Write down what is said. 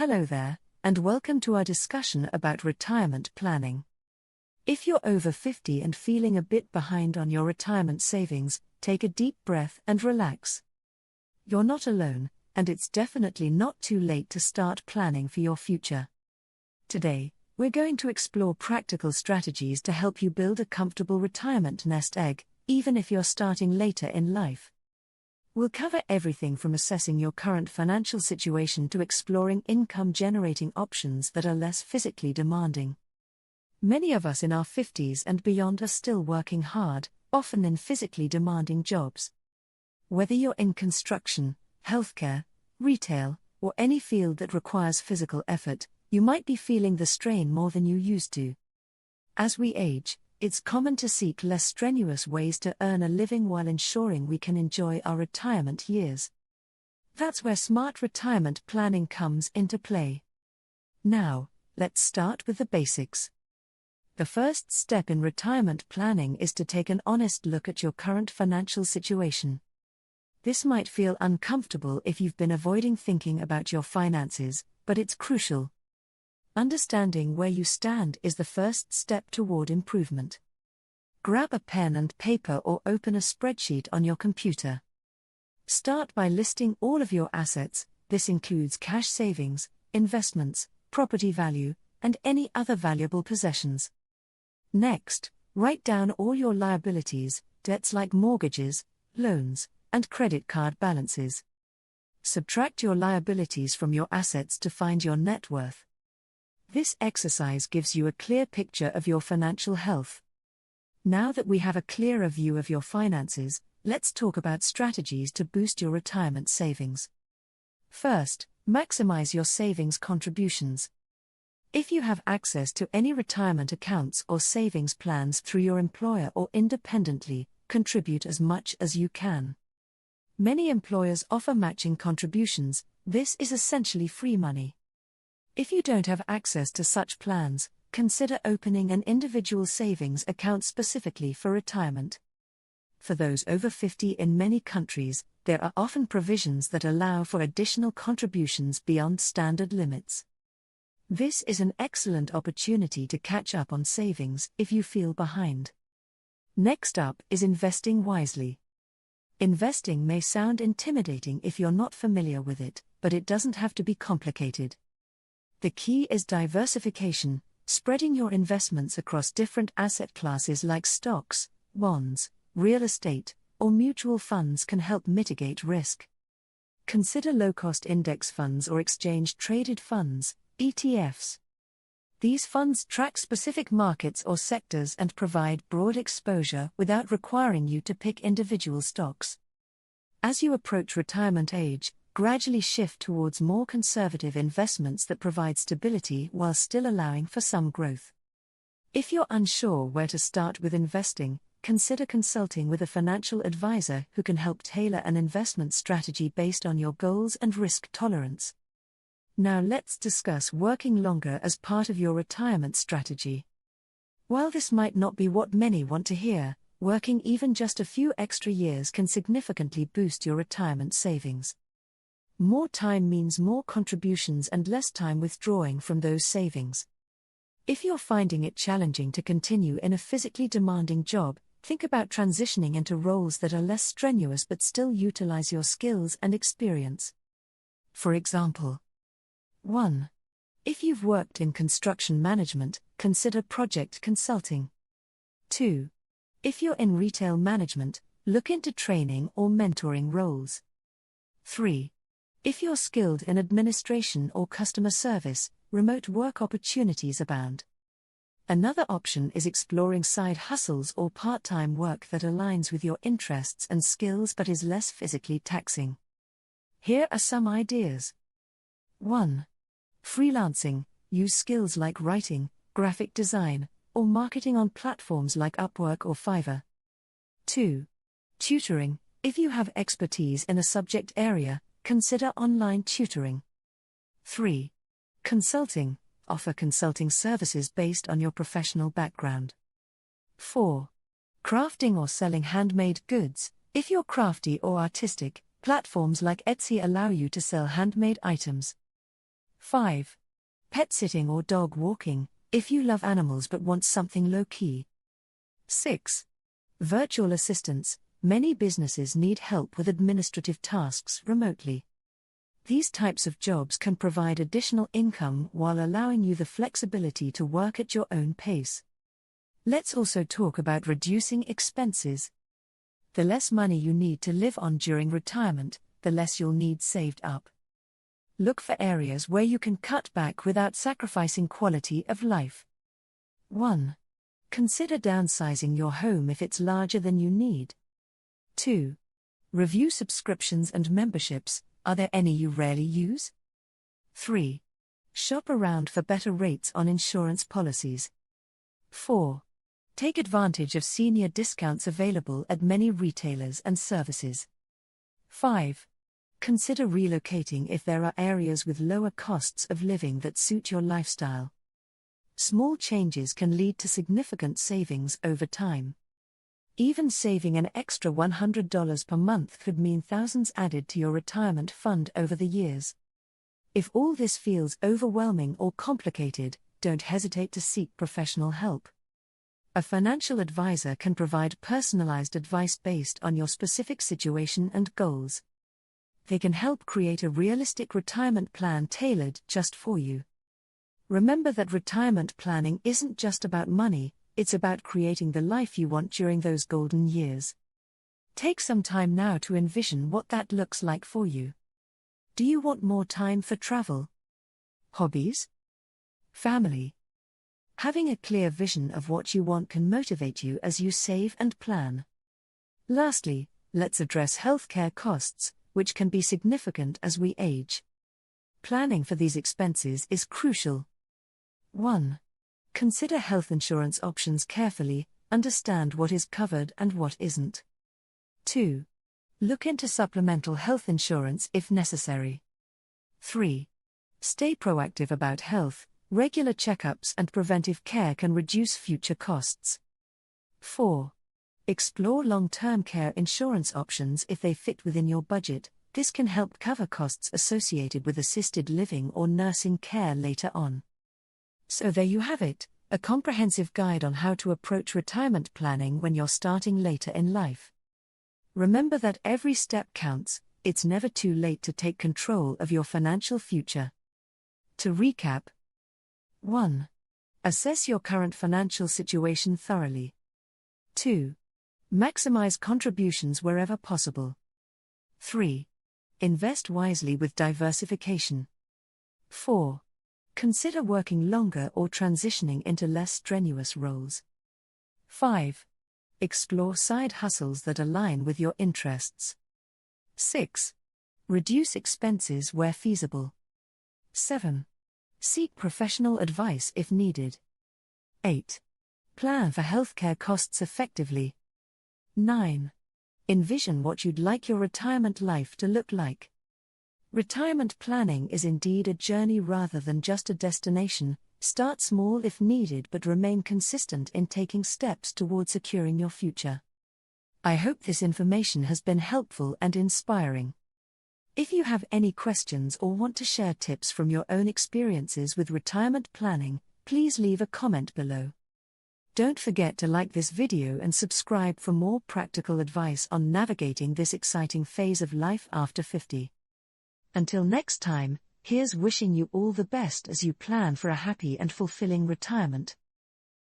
Hello there, and welcome to our discussion about retirement planning. If you're over 50 and feeling a bit behind on your retirement savings, take a deep breath and relax. You're not alone, and it's definitely not too late to start planning for your future. Today, we're going to explore practical strategies to help you build a comfortable retirement nest egg, even if you're starting later in life. We'll cover everything from assessing your current financial situation to exploring income-generating options that are less physically demanding. Many of us in our 50s and beyond are still working hard, often in physically demanding jobs. Whether you're in construction, healthcare, retail, or any field that requires physical effort, you might be feeling the strain more than you used to. As we age, it's common to seek less strenuous ways to earn a living while ensuring we can enjoy our retirement years. That's where smart retirement planning comes into play. Now, let's start with the basics. The first step in retirement planning is to take an honest look at your current financial situation. This might feel uncomfortable if you've been avoiding thinking about your finances, but it's crucial. Understanding where you stand is the first step toward improvement. Grab a pen and paper or open a spreadsheet on your computer. Start by listing all of your assets. This includes cash savings, investments, property value, and any other valuable possessions. Next, write down all your liabilities, debts like mortgages, loans, and credit card balances. Subtract your liabilities from your assets to find your net worth. This exercise gives you a clear picture of your financial health. Now that we have a clearer view of your finances, let's talk about strategies to boost your retirement savings. First, maximize your savings contributions. If you have access to any retirement accounts or savings plans through your employer or independently, contribute as much as you can. Many employers offer matching contributions. This is essentially free money. If you don't have access to such plans, consider opening an individual savings account specifically for retirement. For those over 50 in many countries, there are often provisions that allow for additional contributions beyond standard limits. This is an excellent opportunity to catch up on savings if you feel behind. Next up is investing wisely. Investing may sound intimidating if you're not familiar with it, but it doesn't have to be complicated. The key is diversification. Spreading your investments across different asset classes like stocks, bonds, real estate, or mutual funds can help mitigate risk. Consider low-cost index funds or exchange-traded funds, ETFs. These funds track specific markets or sectors and provide broad exposure without requiring you to pick individual stocks. As you approach retirement age, gradually shift towards more conservative investments that provide stability while still allowing for some growth. If you're unsure where to start with investing, consider consulting with a financial advisor who can help tailor an investment strategy based on your goals and risk tolerance. Now let's discuss working longer as part of your retirement strategy. While this might not be what many want to hear, working even just a few extra years can significantly boost your retirement savings. More time means more contributions and less time withdrawing from those savings. If you're finding it challenging to continue in a physically demanding job, think about transitioning into roles that are less strenuous but still utilize your skills and experience. For example, 1. If you've worked in construction management, consider project consulting. 2. If you're in retail management, look into training or mentoring roles. 3. If you're skilled in administration or customer service, remote work opportunities abound. Another option is exploring side hustles or part-time work that aligns with your interests and skills but is less physically taxing. Here are some ideas. 1. Freelancing. Use skills like writing, graphic design, or marketing on platforms like Upwork or Fiverr. 2. Tutoring. If you have expertise in a subject area, consider online tutoring. 3. Consulting. Offer consulting services based on your professional background. 4. Crafting or selling handmade goods. If you're crafty or artistic, platforms like Etsy allow you to sell handmade items. 5. Pet sitting or dog walking, if you love animals but want something low-key. 6. Virtual assistants. Many businesses need help with administrative tasks remotely. These types of jobs can provide additional income while allowing you the flexibility to work at your own pace. Let's also talk about reducing expenses. The less money you need to live on during retirement, the less you'll need saved up. Look for areas where you can cut back without sacrificing quality of life. 1. Consider downsizing your home if it's larger than you need. 2. Review subscriptions and memberships. Are there any you rarely use? 3. Shop around for better rates on insurance policies. 4. Take advantage of senior discounts available at many retailers and services. 5. Consider relocating if there are areas with lower costs of living that suit your lifestyle. Small changes can lead to significant savings over time. Even saving an extra $100 per month could mean thousands added to your retirement fund over the years. If all this feels overwhelming or complicated, don't hesitate to seek professional help. A financial advisor can provide personalized advice based on your specific situation and goals. They can help create a realistic retirement plan tailored just for you. Remember that retirement planning isn't just about money, it's about creating the life you want during those golden years. Take some time now to envision what that looks like for you. Do you want more time for travel? Hobbies? Family? Having a clear vision of what you want can motivate you as you save and plan. Lastly, let's address healthcare costs, which can be significant as we age. Planning for these expenses is crucial. 1. Consider health insurance options carefully, understand what is covered and what isn't. 2. Look into supplemental health insurance if necessary. 3. Stay proactive about health. Regular checkups and preventive care can reduce future costs. 4. Explore long-term care insurance options if they fit within your budget. This can help cover costs associated with assisted living or nursing care later on. So there you have it, a comprehensive guide on how to approach retirement planning when you're starting later in life. Remember that every step counts. It's never too late to take control of your financial future. To recap: 1. Assess your current financial situation thoroughly. 2. Maximize contributions wherever possible. 3. Invest wisely with diversification. 4. Consider working longer or transitioning into less strenuous roles. 5. Explore side hustles that align with your interests. 6. Reduce expenses where feasible. 7. Seek professional advice if needed. 8. Plan for healthcare costs effectively. 9. Envision what you'd like your retirement life to look like. Retirement planning is indeed a journey rather than just a destination. Start small if needed but remain consistent in taking steps toward securing your future. I hope this information has been helpful and inspiring. If you have any questions or want to share tips from your own experiences with retirement planning, please leave a comment below. Don't forget to like this video and subscribe for more practical advice on navigating this exciting phase of life after 50. Until next time, here's wishing you all the best as you plan for a happy and fulfilling retirement.